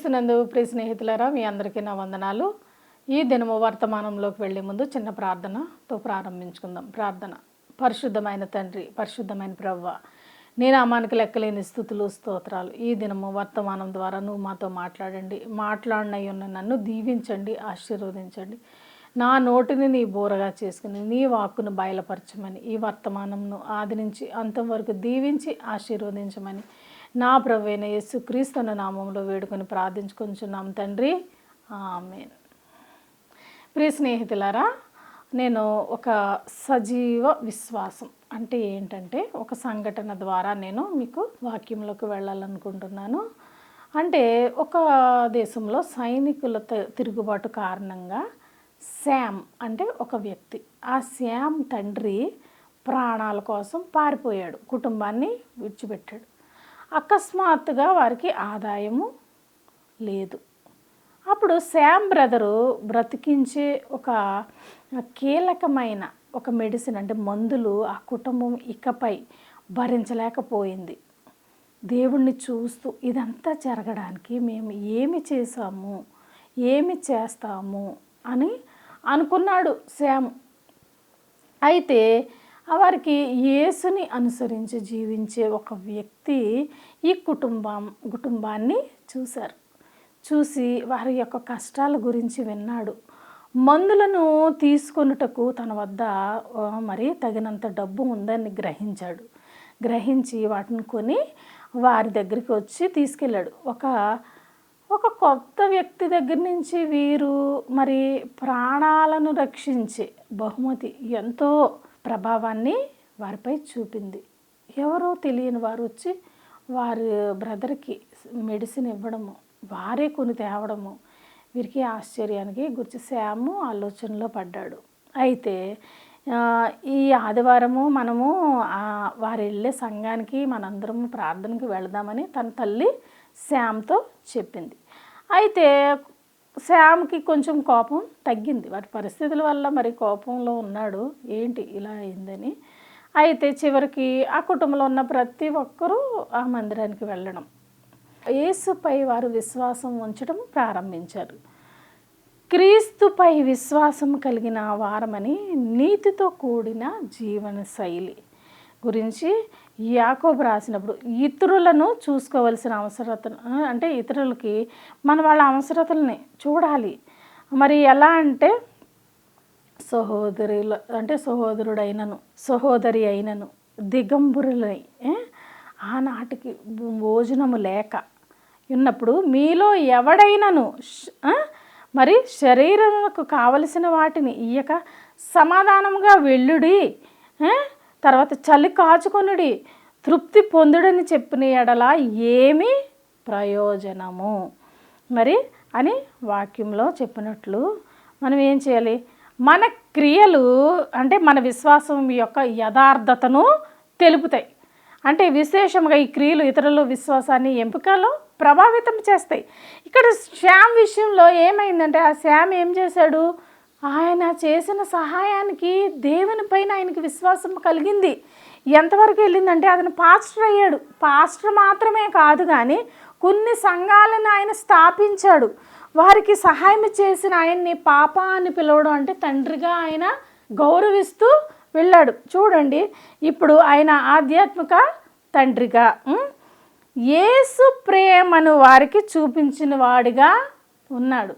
క్రీస్తునందు ప్రియ స్నేహితులారా, మీ అందరికీ నా వందనాలు. ఈ దినము వర్తమానంలోకి వెళ్ళే ముందు చిన్న ప్రార్థనతో ప్రారంభించుకుందాం. ప్రార్థన. పరిశుద్ధమైన తండ్రి, పరిశుద్ధమైన ప్రభువా, నీ నామానికి లెక్కలేని స్తుతులు స్తోత్రాలు. ఈ దినము వర్తమానం ద్వారా నువ్వు మాతో మాట్లాడండి. మాట్లాడినై ఉన్న నన్ను దీవించండి, ఆశీర్వదించండి. నా నోటిని నీ బోరగా చేసుకుని నీ వాక్కును బయలుపరచమని, ఈ వర్తమానంను ఆది నుంచి అంతం వరకు దీవించి ఆశీర్వదించమని నా ప్రభువైన యేసుక్రీస్తు నామములో వేడుకొని ప్రార్థించుకొంచున్నాం తండ్రి, ఆమేన్. ప్రియ స్నేహితులారా, నేను ఒక సజీవ విశ్వాసం అంటే ఏంటంటే ఒక సంఘటన ద్వారా నేను మీకు వాక్యంలోకి వెళ్ళాలనుకుంటున్నాను. అంటే ఒక దేశంలో సైనికుల తిరుగుబాటు కారణంగా శామ్ అంటే ఒక వ్యక్తి, ఆ శామ్ తండ్రి ప్రాణాల కోసం పారిపోయాడు, కుటుంబాన్ని విడిచిపెట్టాడు. అకస్మాత్తుగా వారికి ఆదాయము లేదు. అప్పుడు శామ్ బ్రదరు బ్రతికించే ఒక కీలకమైన ఒక మెడిసిన్ అంటే మందులు ఆ కుటుంబం ఇకపై భరించలేకపోయింది. దేవుణ్ణి చూస్తూ ఇదంతా జరగడానికి మేము ఏమి చేశాము, ఏమి చేస్తాము అని అనుకున్నాడు శామ్. అయితే వారికి యేసుని అనుసరించి జీవించే ఒక వ్యక్తి ఈ కుటుంబాన్ని చూసి వారి యొక్క కష్టాల గురించి విన్నాడు. మందులను తీసుకొనుటకు తన వద్ద మరి తగినంత డబ్బు ఉందని గ్రహించి వాటిని కొని వారి దగ్గరికి వచ్చి తీసుకెళ్ళాడు. ఒక కొత్త వ్యక్తి దగ్గర నుంచి వీరు మరి ప్రాణాలను రక్షించే బహుమతి ఎంతో ప్రభావాన్ని వారిపై చూపింది. ఎవరో తెలియని వారు వచ్చి వారి బ్రదర్కి మెడిసిన్ ఇవ్వడము, వారే కొని తేవడము వీరికి ఆశ్చర్యానికి గుర్చి శాము ఆలోచనలో పడ్డాడు. అయితే ఈ ఆదివారము మనము వారు వెళ్ళే సంఘానికి మనందరము ప్రార్థనకి వెళదామని తన తల్లి శామ్తో చెప్పింది. అయితే శామ్కి కొంచెం కోపం తగ్గింది. వాటి పరిస్థితుల వల్ల మరి కోపంలో ఉన్నాడు, ఏంటి ఇలా అయిందని. అయితే చివరికి ఆ కుటుంబంలో ఉన్న ప్రతి ఒక్కరూ ఆ మందిరానికి వెళ్ళడం, యేసుపై వారు విశ్వాసం ఉంచడం ప్రారంభించారు. క్రీస్తుపై విశ్వాసం కలిగిన వారమని నీతితో కూడిన జీవన శైలి గురించి యాకోబు రాసినప్పుడు ఇతరులను చూసుకోవలసిన అవసరతను అంటే ఇతరులకి వాళ్ళ అవసరతల్ని చూడాలి. మరి ఎలా అంటే సహోదరి అయినను దిగంబరులై ఆనాటికి భోజనము లేక ఉన్నప్పుడు మీలో ఎవడైనను మరి శరీరముకు కావలసిన వాటిని ఇయ్యక సమాధానముగా వెళ్ళుడి, తర్వాత చలి కాచుకొనుడి, తృప్తి పొందుడని చెప్పిన ఎడల ఏమి ప్రయోజనము మరి అని వాక్యంలో చెప్పినట్లు మనం ఏం చేయాలి? మన క్రియలు అంటే మన విశ్వాసం యొక్క యథార్థతను తెలుపుతాయి. అంటే విశేషంగా ఈ క్రియలు ఇతరుల విశ్వాసాన్ని ఎంపికలో ప్రభావితం చేస్తాయి. ఇక్కడ శామ్ విషయంలో ఏమైందంటే ఆ శామ్ ఏం చేశాడు? ఆయన చేసిన సహాయానికి దేవుని పైన ఆయనకి విశ్వాసం కలిగింది. ఎంతవరకు వెళ్ళిందంటే అతను పాస్టర్ అయ్యాడు. పాస్టర్ మాత్రమే కాదు కానీ కొన్ని సంఘాలను ఆయన స్థాపించాడు. వారికి సహాయం చేసిన ఆయన్ని పాప అని పిలవడం అంటే తండ్రిగా ఆయన గౌరవిస్తూ వెళ్ళాడు. చూడండి, ఇప్పుడు ఆయన ఆధ్యాత్మిక తండ్రిగా యేసు ప్రేమను వారికి చూపించిన వాడిగా ఉన్నాడు.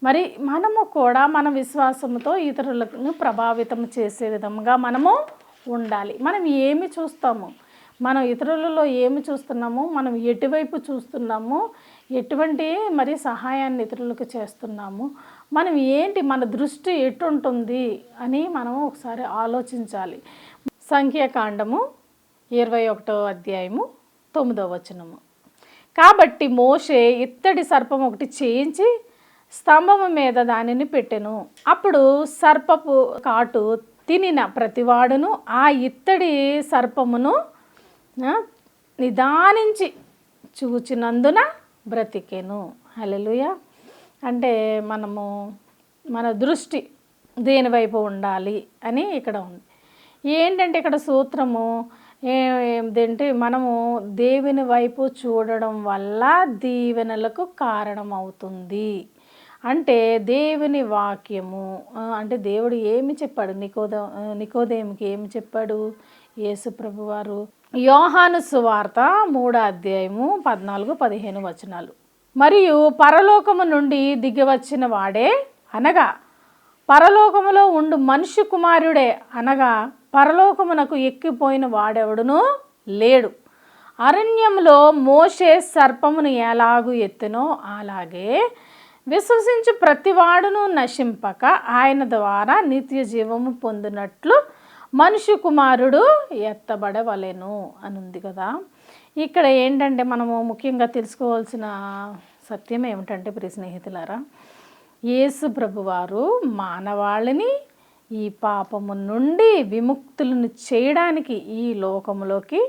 మరి మనము కూడా మన విశ్వాసంతో ఇతరులను ప్రభావితం చేసే విధంగా మనము ఉండాలి. మనం ఏమి చూస్తాము, మనం ఇతరులలో ఏమి చూస్తున్నాము, మనం ఎటువైపు చూస్తున్నాము, ఎటువంటి మరి సహాయాన్ని ఇతరులకు చేస్తున్నాము, మనం ఏంటి, మన దృష్టి ఎటుంటుంది అని మనం ఒకసారి ఆలోచించాలి. సంఖ్యాకాండము 21వ అధ్యాయము 9వ వచనము. కాబట్టి మోషే ఇత్తడి సర్పం ఒకటి చేయించి స్తంభము మీద దానిని పెట్టెను. అప్పుడు సర్పపు కాటు తినిన ప్రతివాడును ఆ ఇత్తడి సర్పమును నిదానించి చూచినందున బ్రతికెను. హల్లెలూయా. అంటే మన దృష్టి దేనివైపు ఉండాలి అని ఇక్కడ ఉంది. ఏంటంటే ఇక్కడ సూత్రము ఏంటంటే మనము దేవుని వైపు చూడడం వల్ల దీవెనలకు కారణమవుతుంది. అంటే దేవుని వాక్యము అంటే దేవుడు ఏమి చెప్పాడు నికోదేముకి ఏమి చెప్పాడు యేసు ప్రభువారు? యోహాను సువార్త 3వ అధ్యాయము 14-15 వచనాలు. మరియు పరలోకము నుండి దిగివచ్చిన వాడే అనగా పరలోకములో ఉండు మనుష్య కుమారుడే అనగా పరలోకమునకు ఎక్కిపోయిన వాడెవడునూ లేడు. అరణ్యంలో మోషే సర్పమును ఎలాగు ఎత్తునో అలాగే విశ్వసించు ప్రతివాడును నశింపక ఆయన ద్వారా నిత్య జీవము పొందినట్లు మనుష్య కుమారుడు ఎత్తబడవలెను అని ఉంది కదా. ఇక్కడ ఏంటంటే మనము ముఖ్యంగా తెలుసుకోవాల్సిన సత్యం ఏమిటంటే ప్రియ స్నేహితులారా, యేసు ప్రభువారు మానవాళిని ఈ పాపము నుండి విముక్తులను చేయడానికి ఈ లోకములోకి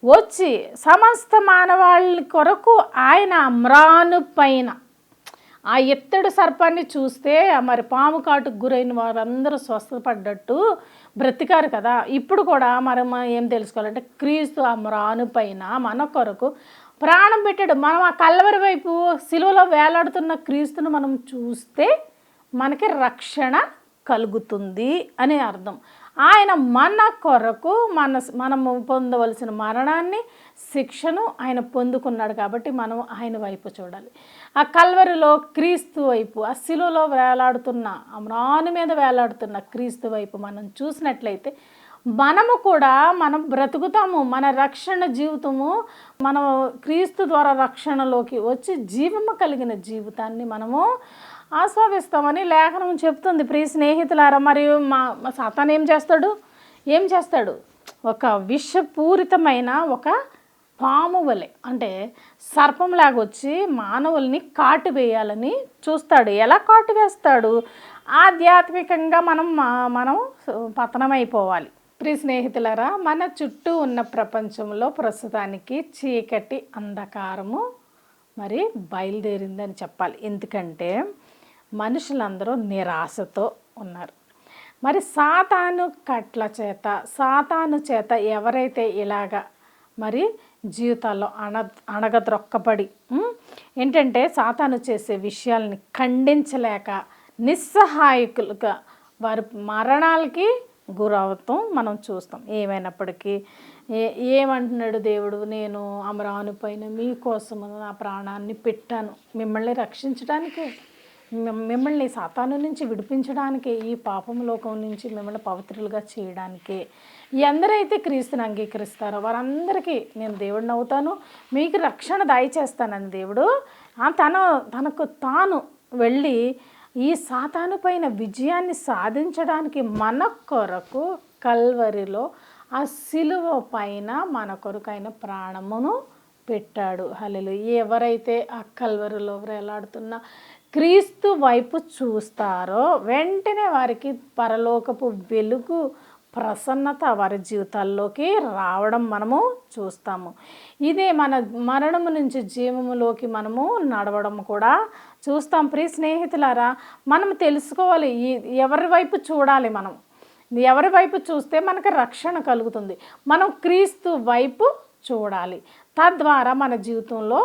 వచ్చి సమస్త మానవాళి కొరకు ఆయన అమ్రాను పైన ఆ ఎత్తడు సర్పాన్ని చూస్తే మరి పాము కాటుకు గురైన వారందరూ స్వస్థపడ్డట్టు బ్రతికారు కదా. ఇప్పుడు కూడా మనం ఏం తెలుసుకోవాలంటే క్రీస్తు అమ్రాను పైన మన కొరకు ప్రాణం పెట్టాడు. మనం ఆ కల్వరి వైపు సిలువలో వేలాడుతున్న క్రీస్తును మనం చూస్తే మనకి రక్షణ కలుగుతుంది అని అర్థం. ఆయన మన కొరకు మనము పొందవలసిన మరణాన్ని శిక్షను ఆయన పొందుకున్నాడు కాబట్టి మనం ఆయన వైపు చూడాలి. ఆ కల్వరిలో క్రీస్తు వైపు, ఆ శిలువలో వేలాడుతున్న అమ్రాను మీద వేలాడుతున్న క్రీస్తు వైపు మనం చూసినట్లయితే మనము కూడా మనం బ్రతుకుతాము. మన రక్షణ జీవితము మనం క్రీస్తు ద్వారా రక్షణలోకి వచ్చి జీవము కలిగిన జీవితాన్ని మనము ఆస్వాదిస్తామని లేఖనం చెప్తుంది. ప్రియ స్నేహితులారా, మరియు సాతాను ఏం చేస్తాడు ఒక విషపూరితమైన ఒక పాము వలె అంటే సర్పంలాగా వచ్చి మానవుల్ని కాటు వేయాలని చూస్తాడు. ఎలా కాటు వేస్తాడు? ఆధ్యాత్మికంగా మనం పతనమైపోవాలి. ప్రియ స్నేహితులారా, మన చుట్టూ ఉన్న ప్రపంచంలో ప్రస్తుతానికి చీకటి అంధకారము మరి బయలుదేరిందని చెప్పాలి. ఎందుకంటే మనుషులందరూ నిరాశతో ఉన్నారు. మరి సాతాను చేత ఎవరైతే ఇలాగా మరి జీవితాల్లో అణగద్రొక్కబడి ఏంటంటే సాతాను చేసే విషయాల్ని ఖండించలేక నిస్సహాయకులుగా వారి మరణాలకి గురవుతాం మనం చూస్తాం. ఏమైనప్పటికీ ఏమంటున్నాడు దేవుడు? నేను అమరాను పైన మీకోసము నా ప్రాణాన్ని పెట్టాను, మిమ్మల్ని రక్షించడానికి, మిమ్మల్ని సాతాను నుంచి విడిపించడానికి, ఈ పాపం లోకం నుంచి మిమ్మల్ని పవిత్రులుగా చేయడానికి. ఎందరైతే క్రీస్తుని అంగీకరిస్తారో వారందరికీ నేను దేవుడిని అవుతాను, మీకు రక్షణ దయచేస్తానని దేవుడు తనకు తాను వెళ్ళి ఈ సాతాను పైన విజయాన్ని సాధించడానికి మన కొరకు కల్వరిలో ఆ సిలువ పైన మన కొరకైన ప్రాణమును పెట్టాడు. హల్లెలూయా. ఎవరైతే ఆ కల్వరిలో వేలాడుతున్న క్రీస్తు వైపు చూస్తారో వెంటనే వారికి పరలోకపు వెలుగు, ప్రసన్నత వారి జీవితాల్లోకి రావడం మనము చూస్తాము. ఇదే మన మరణము నుంచి జీవములోకి మనము నడవడం కూడా చూస్తాం. ప్రియ స్నేహితులారా, మనం తెలుసుకోవాలి ఎవరి వైపు చూడాలి. మనం ఎవరి వైపు చూస్తే మనకు రక్షణ కలుగుతుంది. మనం క్రీస్తు వైపు చూడాలి. తద్వారా మన జీవితంలో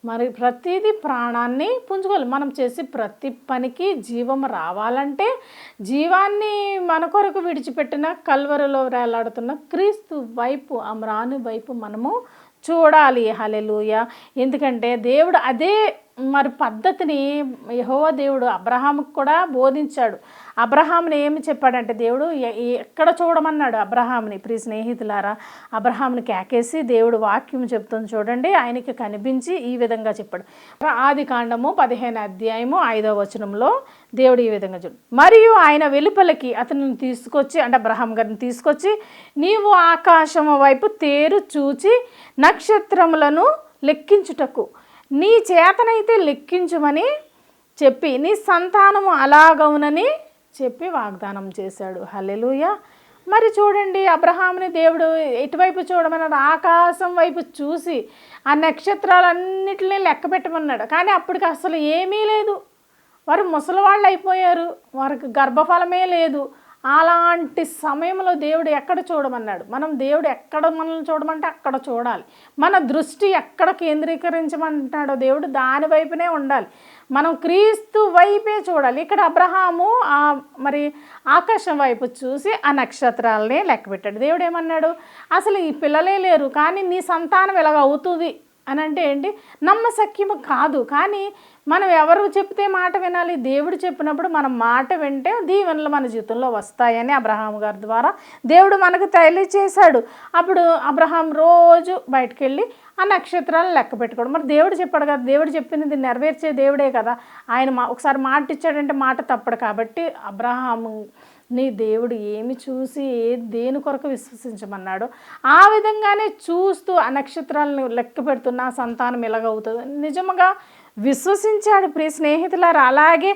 మరి ప్రతిదీ ప్రాణాన్ని పుంజుకోవాలి. మనం చేసి ప్రతి పనికి జీవం రావాలంటే జీవాన్ని మన కొరకు విడిచిపెట్టిన కల్వరిలో వేలాడుతున్న క్రీస్తు వైపు, అమ్రాను వైపు మనము చూడాలి. హల్లెలూయా. ఎందుకంటే దేవుడు అదే మరి పద్ధతిని యెహోవా దేవుడు అబ్రహాముకు కూడా బోధించాడు. అబ్రహాముని ఏమి చెప్పాడంటే దేవుడు ఎక్కడ చూడమన్నాడు అబ్రహాముని. ప్రియ స్నేహితులారా, అబ్రహాముని కేకేసి దేవుడు వాక్యం చెప్తుంది చూడండి. ఆయనకి కనిపించి ఈ విధంగా చెప్పాడు. ఆదికాండము 15వ అధ్యాయము 5వ వచనంలో దేవుడు ఈ విధంగా చూడు, మరియు ఆయన వెలుపలికి అతనిని తీసుకొచ్చి, అంటే అబ్రహాం గారిని తీసుకొచ్చి, నీవు ఆకాశము వైపు తేరు చూచి నక్షత్రములను లెక్కించుటకు నీ చేతనైతే లెక్కించమని చెప్పి నీ సంతానము అలాగవునని చెప్పి వాగ్దానం చేశాడు. హల్లెలూయా. మరి చూడండి, అబ్రహాముని దేవుడు ఎటువైపు చూడమన్నాడు? ఆకాశం వైపు చూసి ఆ నక్షత్రాలన్నిటినీ లెక్క పెట్టమన్నాడు. కానీ అప్పటికి అసలు ఏమీ లేదు. వారు ముసలివాళ్ళు అయిపోయారు, వారికి గర్భఫలమే లేదు. అలాంటి సమయంలో దేవుడు ఎక్కడ చూడమన్నాడు? దేవుడు ఎక్కడ మనల్ని చూడమంటే అక్కడ చూడాలి. మన దృష్టి ఎక్కడ కేంద్రీకరించమంటున్నాడో దేవుడు దాని వైపునే ఉండాలి. మనం క్రీస్తు వైపే చూడాలి. ఇక్కడ అబ్రహాము మరి ఆకాశం వైపు చూసి ఆ నక్షత్రాలని లెక్క పెట్టాడు. దేవుడు ఏమన్నాడు? అసలు ఈ పిల్లలే లేరు, కానీ నీ సంతానం ఇలాగ అవుతుంది అని అంటే ఏంటి? నమ్మశక్యము కాదు. కానీ మనం ఎవరు చెప్తే మాట వినాలి? దేవుడు చెప్పినప్పుడు మనం మాట వింటే దీవెనలు మన జీవితంలో వస్తాయని అబ్రహాం గారి ద్వారా దేవుడు మనకు తెలియచేశాడు. అప్పుడు అబ్రహాం రోజు బయటకు వెళ్ళి ఆ నక్షత్రాలను లెక్క పెట్టుకోవడం. మరి దేవుడు చెప్పాడు కదా, దేవుడు చెప్పింది నెరవేర్చే దేవుడే కదా. ఆయన ఒకసారి మాట ఇచ్చాడంటే మాట తప్పడు. కాబట్టి అబ్రహాము నీ దేవుడు ఏమి చూసి దేని కొరకు విశ్వసించమన్నాడో ఆ విధంగానే చూస్తూ ఆ నక్షత్రాలను లెక్క పెడుతున్న సంతానం ఎలాగవుతుందో నిజముగా విశ్వసించాడు. ప్రియ స్నేహితులారా, అలాగే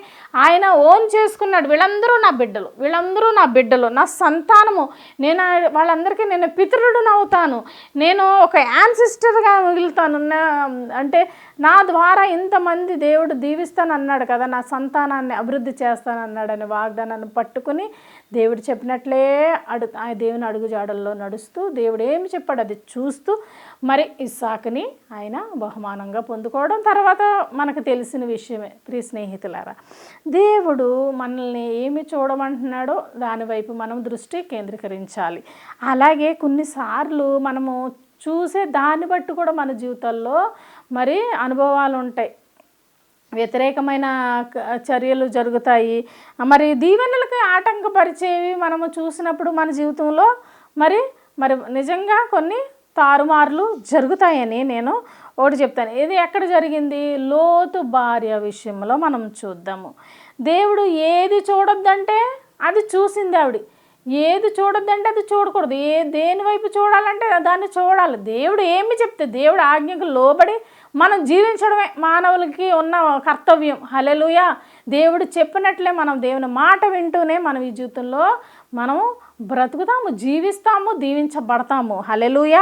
ఆయన ఓన్ చేసుకున్నాడు. వీళ్ళందరూ నా బిడ్డలు, వీళ్ళందరూ నా బిడ్డలు, నా సంతానము, నేను వాళ్ళందరికీ నేను పితరుడును అవుతాను, నేను ఒక యాన్సిస్టర్గా మిగులుతాను, అంటే నా ద్వారా ఇంతమంది దేవుడు దీవిస్తానన్నాడు కదా, నా సంతానాన్ని అభివృద్ధి చేస్తానన్నాడని వాగ్దానాన్ని పట్టుకుని దేవుడు చెప్పినట్లే ఆ దేవుని అడుగుజాడల్లో నడుస్తూ దేవుడు ఏమి చెప్పాడు అది చూస్తూ మరి ఇస్సాకుని ఆయన బహుమానంగా పొందుకోవడం తర్వాత మనకు తెలిసిన విషయమే. ప్రియ స్నేహితులారా, దేవుడు మనల్ని ఏమి చూడమంటున్నాడో దానివైపు మనం దృష్టి కేంద్రీకరించాలి. అలాగే కొన్నిసార్లు మనము చూసే దాన్ని బట్టి కూడా మన జీవితాల్లో మరి అనుభవాలు ఉంటాయి, వ్యతిరేకమైన చర్యలు జరుగుతాయి. మరి దీవెనలకి ఆటంకపరిచేవి మనము చూసినప్పుడు మన జీవితంలో మరి మరి నిజంగా కొన్ని తారుమార్లు జరుగుతాయని నేను ఒకటి చెప్తాను. ఇది ఎక్కడ జరిగింది? లోతు భార్య విషయంలో మనం చూద్దాము. దేవుడు ఏది చూడొద్దంటే అది చూసింది ఆవిడ, ఏది చూడొద్దంటే అది చూడకూడదు. దేని వైపు చూడాలంటే దాన్ని చూడాలి. దేవుడు ఏమి చెప్తే దేవుడు ఆజ్ఞకు లోబడి మనం జీవించడమే మానవులకి ఉన్న కర్తవ్యం. హల్లెలూయా. దేవుడు చెప్పినట్లే మనం దేవుని మాట వింటూనే మనం ఈ జీవితంలో మనం బ్రతుకుతాము, జీవిస్తాము, దీవించబడతాము. హల్లెలూయా.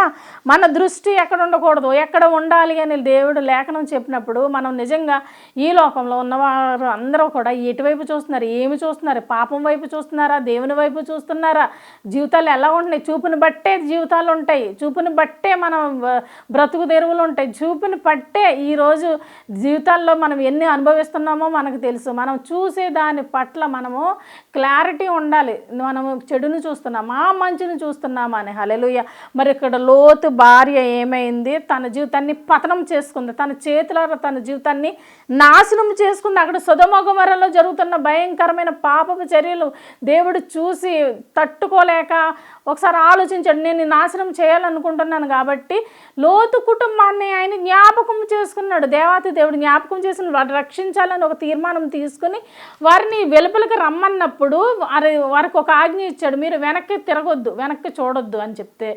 మన దృష్టి ఎక్కడ ఉండకూడదు, ఎక్కడ ఉండాలి అని దేవుడు లేఖనం చెప్పినప్పుడు మనం నిజంగా ఈ లోకంలో ఉన్నవారు అందరూ కూడా ఎటువైపు చూస్తున్నారు? ఏమి చూస్తున్నారు? పాపం వైపు చూస్తున్నారా? దేవుని వైపు చూస్తున్నారా? జీవితాలు ఎలా ఉంటున్నాయి? చూపుని బట్టే జీవితాలు ఉంటాయి, చూపుని బట్టే మనం బ్రతుకు తెరువులు ఉంటాయి, చూపుని బట్టే ఈరోజు జీవితాల్లో మనం ఎన్ని అనుభవిస్తున్నామో మనకు తెలుసు. మనం చూసే దాని పట్ల మనము క్లారిటీ ఉండాలి. మనము చెడును చూస్తున్నామా, మంచిని చూస్తున్నామా అని. హల్లెలూయా. మరి ఇక్కడ లోతు భార్య ఏమైంది? తన జీవితాన్ని పతనం చేసుకుంది, తన చేతులారా తన జీవితాన్ని నాశనం చేసుకుంది. అక్కడ సొదొమ గొమొర్రాలో జరుగుతున్న భయంకరమైన పాపపు చర్యలు దేవుడు చూసి తట్టుకోలేక ఒకసారి ఆలోచించాడు, నేను నాశనం చేయాలనుకుంటున్నాను కాబట్టి లోతు కుటుంబాన్ని ఆయన జ్ఞాపకం చేసుకున్నాడు. దేవాతి దేవుడు జ్ఞాపకం చేసుకుని వారిని రక్షించాలని ఒక తీర్మానం తీసుకుని వారిని వెలుపలికి రమ్మన్నప్పుడు వారికి ఒక ఆజ్ఞ ఇచ్చాడు, మీరు వెనక్కి తిరగొద్దు, వెనక్కి చూడొద్దు అని చెప్తే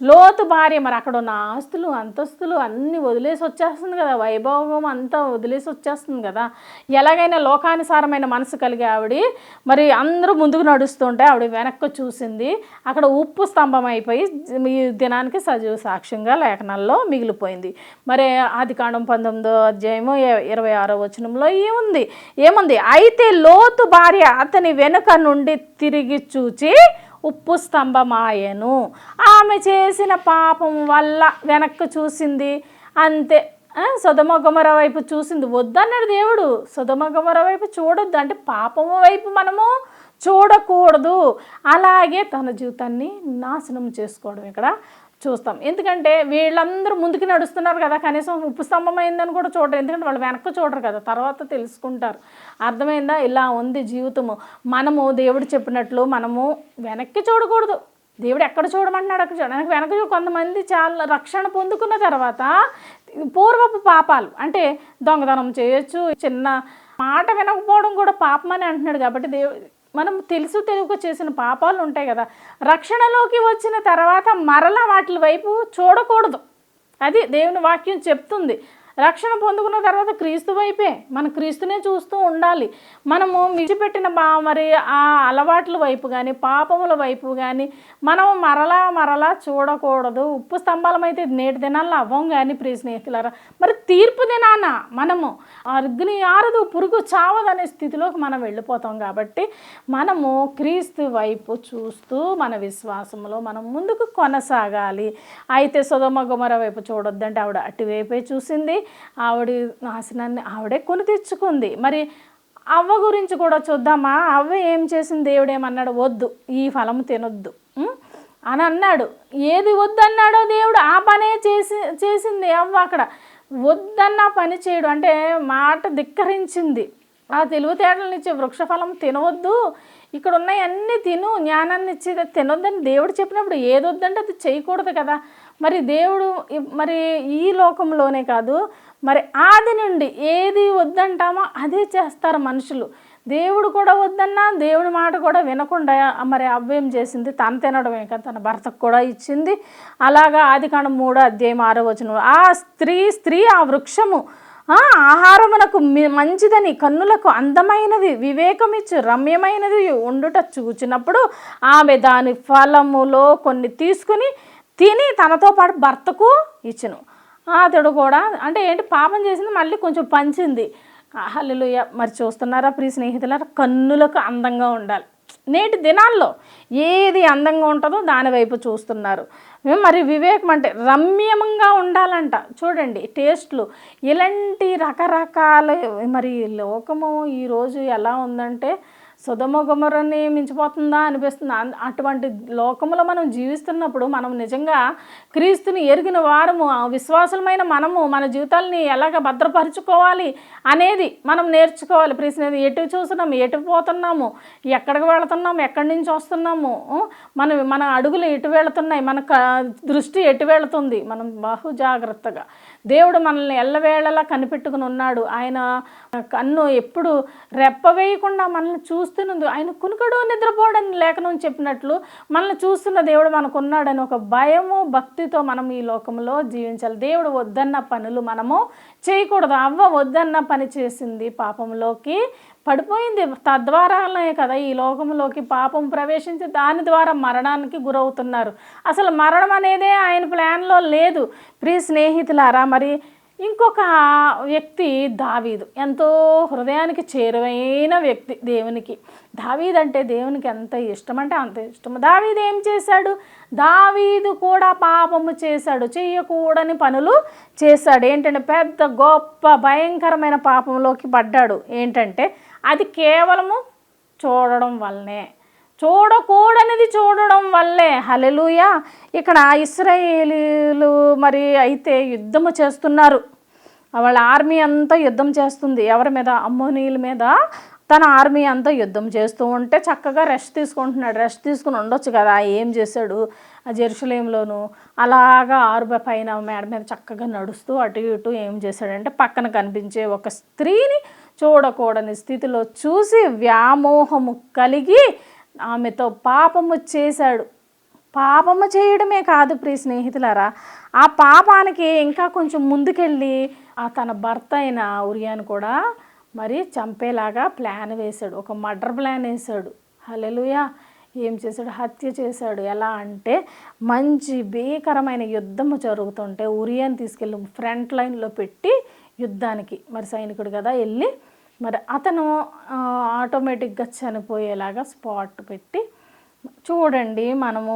లోతు భార్య మరి అక్కడ ఉన్న ఆస్తులు అంతస్తులు అన్నీ వదిలేసి వచ్చేస్తుంది కదా, వైభవం అంతా వదిలేసి వచ్చేస్తుంది కదా. ఎలాగైనా లోకానుసారమైన మనసు కలిగి ఆవిడ మరి అందరూ ముందుకు నడుస్తుంటే ఆవిడ వెనక్కి చూసింది. అక్కడ ఉప్పు స్తంభం అయిపోయి ఈ దినానికి సజీవ సాక్ష్యంగా లేఖనాల్లో మిగిలిపోయింది. మరి ఆదికాండం 19వ అధ్యాయము 26వ వచనంలో ఏముంది? అయితే లోతు భార్య అతని వెనుక నుండి తిరిగి చూచి ఉప్పు స్తంభమాయెను. ఆమె చేసిన పాపం వల్ల వెనక్కి చూసింది అంతే. సొదొమ గొమొర్రా వైపు చూసింది. వద్దన్నాడు దేవుడు, సొదొమ గొమొర్రా వైపు చూడొద్దు అంటే పాపము వైపు మనము చూడకూడదు. అలాగే తన జీవితాన్ని నాశనం చేసుకోవడం ఇక్కడ చూస్తాం. ఎందుకంటే వీళ్ళందరూ ముందుకు నడుస్తున్నారు కదా, కనీసం ఉప్పు స్తంభం అయిందని కూడా చూడరు. ఎందుకంటే వాళ్ళు వెనక్కి చూడరు కదా, తర్వాత తెలుసుకుంటారు. అర్థమైందా? ఇలా ఉంది జీవితము. మనము దేవుడు చెప్పినట్లు మనము వెనక్కి చూడకూడదు. దేవుడు ఎక్కడ చూడమంటున్నాడు అక్కడ చూడ. వెనక కొంతమంది చాలా రక్షణ పొందుకున్న తర్వాత పూర్వపు పాపాలు అంటే దొంగతనం చేయొచ్చు, చిన్న మాట వినకపోవడం కూడా పాపం అని అంటున్నాడు. కాబట్టి మనం తెలియక చేసిన పాపాలు ఉంటాయి కదా, రక్షణలోకి వచ్చిన తర్వాత మరలా వాటి వైపు చూడకూడదు. అది దేవుని వాక్యం చెప్తుంది. రక్షణ పొందుకున్న తర్వాత క్రీస్తు వైపే, మన క్రీస్తునే చూస్తూ ఉండాలి. మనము విడిచిపెట్టిన మరి ఆ అలవాట్ల వైపు కానీ పాపముల వైపు కానీ మనం మరలా చూడకూడదు. ఉప్పు స్తంభాలమైతే నేటి దినాల్లో అవ్వం కానీ ప్రియ స్నేహితులారా, మరి తీర్పు దినాన మనము అగ్ని ఆరదు పురుగు చావదనే స్థితిలోకి మనం వెళ్ళిపోతాం. కాబట్టి మనము క్రీస్తు వైపు చూస్తూ మన విశ్వాసంలో మనం ముందుకు కొనసాగాలి. అయితే సొదొమ గొమొర్రా వైపు చూడొద్దంటే ఆవిడ అటువైపే చూసింది, ఆవిడ నాశనాన్ని ఆవిడే కొని తెచ్చుకుంది. మరి అవ్వ గురించి కూడా చూద్దామా? అవ్వ ఏం చేసింది? దేవుడు ఏమన్నాడు? వద్దు, ఈ ఫలం తినొద్దు అని అన్నాడు. ఏది వద్దన్నాడో దేవుడు ఆ పనే చేసింది అవ్వ. అక్కడ వద్దన్న పని చేయడు అంటే మాట ధిక్కరించింది. ఆ తెలివితేటలను ఇచ్చే వృక్షఫలం తినవద్దు, ఇక్కడ ఉన్నాయి అన్నీ తిను, జ్ఞానాన్ని ఇచ్చేది తినొద్దని దేవుడు చెప్పినప్పుడు ఏది వద్దంటే అది చేయకూడదు కదా. మరి దేవుడు మరి ఈ లోకంలోనే కాదు, మరి ఆది నుండి ఏది వద్దంటామో అదే చేస్తారు మనుషులు. దేవుడు కూడా వద్దన్నా దేవుడి మాట కూడా వినకుండా మరి అవ్వేం చేసింది? తను తినడమే కదా, తన భర్తకు కూడా ఇచ్చింది. అలాగా ఆదికాండం 3:6 ఆ స్త్రీ ఆ వృక్షము ఆహారమునకు మంచిదని, కన్నులకు అందమైనది, వివేకమిచ్చు రమ్యమైనది ఉండుట చూచినప్పుడు ఆమె దాని ఫలములో కొన్ని తీసుకుని తిని తనతో పాటు భర్తకు ఇచ్చును. అతడు కూడా అంటే ఏంటి, పాపం చేసింది మళ్ళీ కొంచెం పంచింది. హల్లెలూయా. మరి చూస్తున్నారా ప్రియ స్నేహితులారా, కన్నులకు అందంగా ఉండాలి. నేటి దినాల్లో ఏది అందంగా ఉంటుందో దాని వైపు చూస్తున్నారు. మరి వివేకం అంటే రమ్యంగా ఉండాలంట. చూడండి టేస్ట్లు, ఇలాంటి రకరకాల మరి లోకము ఈరోజు ఎలా ఉందంటే సొదొమ గొమొర్రాని మించిపోతుందా అనిపిస్తుంది. అటువంటి లోకంలో మనం జీవిస్తున్నప్పుడు మనం నిజంగా క్రీస్తుని ఎరిగిన వారము, విశ్వాసులమైన మనము మన జీవితాలని ఎలాగ భద్రపరుచుకోవాలి అనేది మనం నేర్చుకోవాలి. ప్రీస్నేది ఎటు చూస్తున్నాము, ఎటు పోతున్నాము, ఎక్కడికి వెళుతున్నాము, ఎక్కడి నుంచి వస్తున్నాము, మన అడుగులు ఎటు వెళుతున్నాయి, మన దృష్టి ఎటు వెళుతుంది, మనం బహు జాగ్రత్తగా దేవుడు మనల్ని ఎల్లవేళలా కనిపెట్టుకుని ఉన్నాడు. ఆయన కన్ను ఎప్పుడు రెప్పవేయకుండా మనల్ని చూస్తున్నది. ఆయన కునుకడు నిద్రపోవడని లేఖనం చెప్పినట్లు మనల్ని చూస్తున్న దేవుడు మనకున్నాడని ఒక భయము భక్తితో మనం ఈ లోకంలో జీవించాలి. దేవుడు వద్దన్న పనులు మనము చేయకూడదు. అవ్వ వద్దన్న పని చేసింది, పాపంలోకి పడిపోయింది. తద్వారానే కదా ఈ లోకంలోకి పాపం ప్రవేశించి దాని ద్వారా మరణానికి గురవుతున్నారు. అసలు మరణం అనేదే ఆయన ప్లాన్లో లేదు. ప్రియ స్నేహితులారా, మరి ఇంకొక వ్యక్తి దావీదు, ఎంతో హృదయానికి చేరువైన వ్యక్తి దేవునికి. దావీదు అంటే దేవునికి ఎంత ఇష్టం అంటే అంత ఇష్టం. దావీదు ఏం చేశాడు? దావీదు కూడా పాపము చేశాడు, చేయకూడని పనులు చేశాడు. ఏంటంటే పెద్ద గొప్ప భయంకరమైన పాపంలోకి పడ్డాడు. ఏంటంటే అది కేవలము చూడడం వల్లనే, చూడకూడనిది చూడడం వల్లే. హల్లెలూయా. ఇక్కడ ఇశ్రాయేలీలు మరి అయితే యుద్ధము చేస్తున్నారు. వాళ్ళ ఆర్మీ అంతా యుద్ధం చేస్తుంది. ఎవరి మీద? అమ్మోనీయుల మీద తన ఆర్మీ అంతా యుద్ధం చేస్తూ ఉంటే చక్కగా రెస్ట్ తీసుకుంటున్నాడు. రెస్ట్ తీసుకుని ఉండొచ్చు కదా. ఏం చేశాడు? ఆ జెరూసలేంలోను అలాగా ఆరుబ పైన మేడ మీద చక్కగా నడుస్తూ అటు ఇటు ఏం చేశాడంటే పక్కన కనిపించే ఒక స్త్రీని చూడకూడని స్థితిలో చూసి వ్యామోహము కలిగి ఆమెతో పాపము చేశాడు. పాపము చేయడమే కాదు ప్రియ స్నేహితులారా, ఆ పాపానికి ఇంకా కొంచెం ముందుకెళ్ళి తన భర్త అయిన ఉరియాను కూడా మరి చంపేలాగా ప్లాన్ వేశాడు. ఒక మర్డర్ ప్లాన్ వేశాడు. హల్లెలూయా. ఏం చేశాడు? హత్య చేశాడు. ఎలా అంటే మంచి భీకరమైన యుద్ధము జరుగుతుంటే ఉరియాని తీసుకెళ్ళి ఫ్రంట్ లైన్లో పెట్టి యుద్ధానికి, మరి సైనికుడు కదా, వెళ్ళి మరి అతను ఆటోమేటిక్గా చనిపోయేలాగా స్పాట్ పెట్టి. చూడండి మనము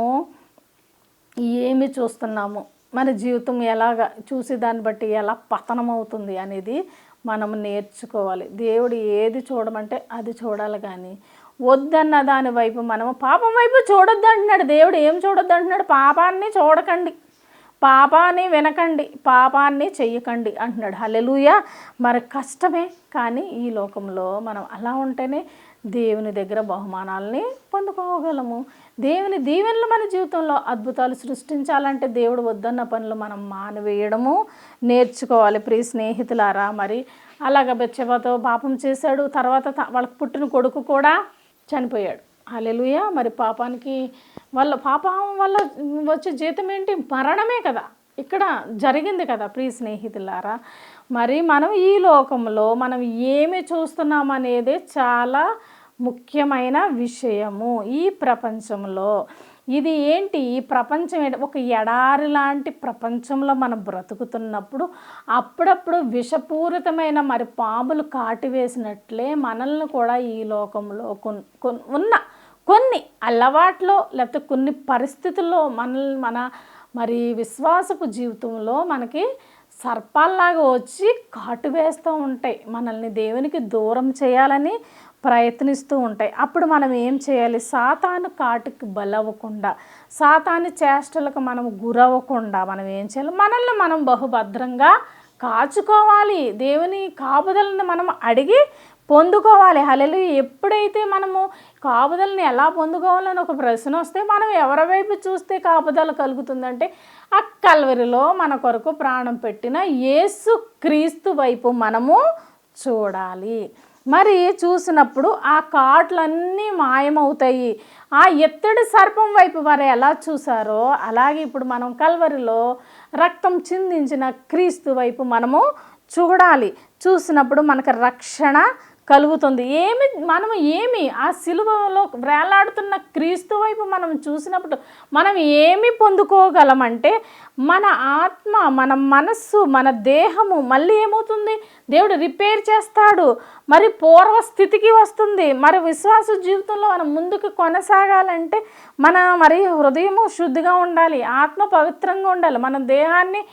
ఏమి చూస్తున్నాము, మన జీవితం ఎలాగ చూసి దాన్ని బట్టి ఎలా పతనం అవుతుంది అనేది మనం నేర్చుకోవాలి. దేవుడు ఏది చూడమంటే అది చూడాలి, కానీ వద్దన్న దాని వైపు మనము పాపం వైపు చూడొద్దు అంటున్నాడు. దేవుడు ఏం చూడొద్దు అంటున్నాడు? పాపాన్ని చూడకండి, పాపాన్ని వినకండి, పాపాన్ని చెయ్యకండి అంటున్నాడు. హల్లెలూయా. మరి కష్టమే, కానీ ఈ లోకంలో మనం అలా ఉంటేనే దేవుని దగ్గర బహుమానాలని పొందుకోగలము. దేవుని దీవెనలు మన జీవితంలో అద్భుతాలు సృష్టించాలంటే దేవుడు వద్దన్న పనులు మనం మానివేయడము నేర్చుకోవాలి. ప్రియ స్నేహితులారా, మరి అలాగ బెత్షెబతో పాపం చేశాడు. తర్వాత వాళ్ళకి పుట్టిన కొడుకు కూడా చనిపోయాడు. హల్లెలూయా. మరి పాపం వల్ల వచ్చే జీతం ఏంటి? మరణమే కదా ఇక్కడ జరిగింది కదా ప్రియ స్నేహితులారా. మరి మనం ఈ లోకంలో మనం ఏమి చూస్తున్నాం అనేది చాలా ముఖ్యమైన విషయము. ఈ ప్రపంచంలో ఇది ఏంటి, ఈ ప్రపంచం ఏంటి, ఒక ఎడారి లాంటి ప్రపంచంలో మనం బ్రతుకుతున్నప్పుడు అప్పుడప్పుడు విషపూరితమైన మరి పాములు కాటు వేసినట్లే మనల్ని కూడా ఈ లోకంలో ఉన్న కొన్ని అలవాట్లో లేకపోతే కొన్ని పరిస్థితుల్లో మన మరి విశ్వాసపు జీవితంలో మనకి సర్పాల్లాగా వచ్చి కాటు వేస్తూ ఉంటాయి, మనల్ని దేవునికి దూరం చేయాలని ప్రయత్నిస్తూ ఉంటాయి. అప్పుడు మనం ఏం చేయాలి, సాతాను కాటుకి బలవ్వకుండా, సాతాను చేష్టలకు మనం గురవ్వకుండా మనం ఏం చేయాలి, మనల్ని మనం బహుభద్రంగా కాచుకోవాలి. దేవుని కాపుదలను మనం అడిగి పొందుకోవాలి. హల్లెలూయా. ఎప్పుడైతే మనము కాపుదలని ఎలా పొందుకోవాలని ఒక ప్రశ్న వస్తే మనం ఎవరి వైపు చూస్తే కాపుదల కలుగుతుందంటే ఆ కల్వరిలో మన కొరకు ప్రాణం పెట్టిన యేసు క్రీస్తు వైపు మనము చూడాలి. మరి చూసినప్పుడు ఆ కాట్లన్నీ మాయమవుతాయి. ఆ ఎత్తడి సర్పం వైపు వారు ఎలా చూసారో అలాగే ఇప్పుడు మనం కల్వరిలో రక్తం చిందించిన క్రీస్తు వైపు మనము చూడాలి. చూసినప్పుడు మనకు రక్షణ కలుగుతుంది. ఏమి ఆ సిలువలో వేలాడుతున్న క్రీస్తు వైపు మనం చూసినప్పుడు మనం ఏమి పొందుకోగలమంటే మన ఆత్మ, మన మనస్సు, మన దేహము మళ్ళీ ఏమవుతుంది, దేవుడు రిపేర్ చేస్తాడు, మరి పూర్వస్థితికి వస్తుంది. మరి విశ్వాస జీవితంలో మనం ముందుకు కొనసాగాలంటే మరి హృదయము శుద్ధిగా ఉండాలి, ఆత్మ పవిత్రంగా ఉండాలి, మన దేహాన్ని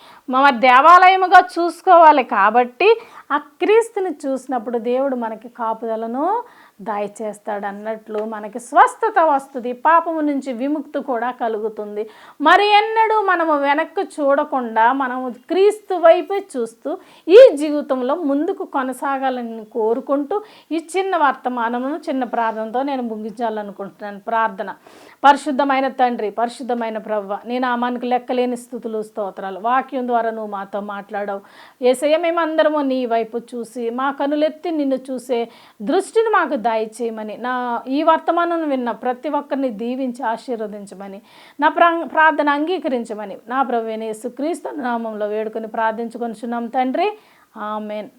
దేవాలయముగా చూసుకోవాలి. కాబట్టి ఆ క్రీస్తుని చూసినప్పుడు దేవుడు మనకి కాపుదలను దయచేస్తాడు అన్నట్లు మనకి స్వస్థత వస్తుంది, పాపము నుంచి విముక్తి కూడా కలుగుతుంది. మరి ఎన్నడూ మనము వెనక్కి చూడకుండా మనము క్రీస్తు వైపే చూస్తూ ఈ జీవితంలో ముందుకు కొనసాగాలని కోరుకుంటూ ఈ చిన్న వర్తమానమును చిన్న ప్రార్థనతో నేను ముగించాలనుకుంటున్నాను. ప్రార్థన. పరిశుద్ధమైన తండ్రి, పరిశుద్ధమైన ప్రభువా, నీ నామానికి లెక్కలేని స్తుతులు స్తోత్రాలు. వాక్యం ద్వారా నువ్వు మాతో మాట్లాడావు యేసయ్య. మేమందరము నీ వైపు చూసి మా కనులెత్తి నిన్ను చూసే దృష్టిని మాకు దయచేయమని, నా ఈ వర్తమానం విన్న ప్రతి ఒక్కరిని దీవించి ఆశీర్వదించమని, నా ప్రార్థన అంగీకరించమని నా ప్రభువైన యేసుక్రీస్తు నామంలో వేడుకొని ప్రార్థించుకొనిచున్నాం తండ్రి. ఆమెన్.